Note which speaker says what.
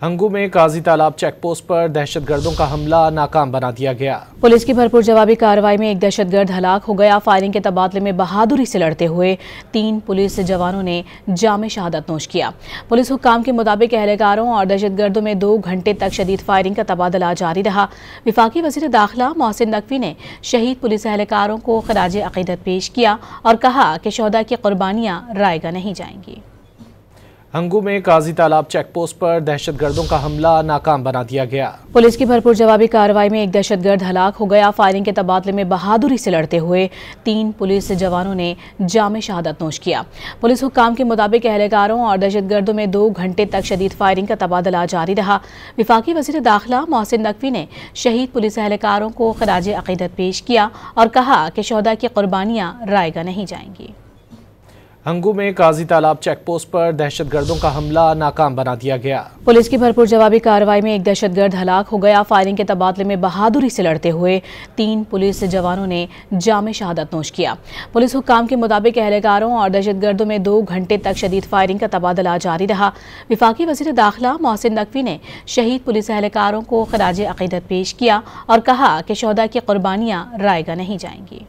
Speaker 1: हंगू में काजी तालाब check post पर दहशतगर्दों का हमला नाकाम बना दिया गया।
Speaker 2: पुलिस की भरपूर जवाबी कार्रवाई में एक दहशतगर्द हलाक हो गया। फायरिंग के तबादले में बहादुरी से लड़ते हुए 3 पुलिस जवानों ने जाम शहादत नोश किया। पुलिस हुक्काम के मुताबिक अहलकारों और दहशतगर्दों में 2 घंटे तक शदीद फायरिंग का तबादला जारी रहा। वफाकी वज़ीर दाखिला मोहसिन नकवी ने शहीद पुलिस अहलकारों को खराज अकीदत पेश किया और कहा कि शोहदा की कुर्बानियां रायगा नहीं जाएंगी।
Speaker 1: हंगू में काजी तालाब चेक पोस्ट पर दहशतगर्दों का हमला नाकाम बना दिया गया।
Speaker 2: पुलिस की भरपूर जवाबी कार्रवाई में एक दहशतगर्द हलाक हो गया। फायरिंग के तबादले में बहादुरी से लड़ते हुए 3 पुलिस जवानों ने जाम शहादत नोश किया। पुलिस हुक्काम के मुताबिक अहलकारों और दहशतगर्दों में 2 घंटे तक शदीद फायरिंग का तबादला जारी रहा। वफाकी वज़ीर दाखिला मोहसिन नकवी ने शहीद पुलिस अहलकारों को खराज अकीदत पेश किया और कहा कि शोहदा की कुर्बानियां रायगा नहीं जाएंगी।
Speaker 1: हंगू में काजी तालाब चेक पोस्ट पर दहशतगर्दों का हमला नाकाम बना दिया गया।
Speaker 2: पुलिस की भरपूर जवाबी कार्रवाई में एक दहशतगर्द हलाक हो गया। फायरिंग के तबादले में बहादुरी से लड़ते हुए 3 पुलिस जवानों ने जाम शहादत नोश किया। पुलिस हुक्काम के मुताबिक अहलकारों और दहशतगर्दों में 2 घंटे तक शदीद फायरिंग का तबादला जारी रहा। वफाकी वज़ीर दाखिला मोहसिन नकवी ने शहीद पुलिस अहलकारों को खराज अकीदत पेश किया और कहा कि शोहदा की कुर्बानियां रायगा नहीं जाएंगी।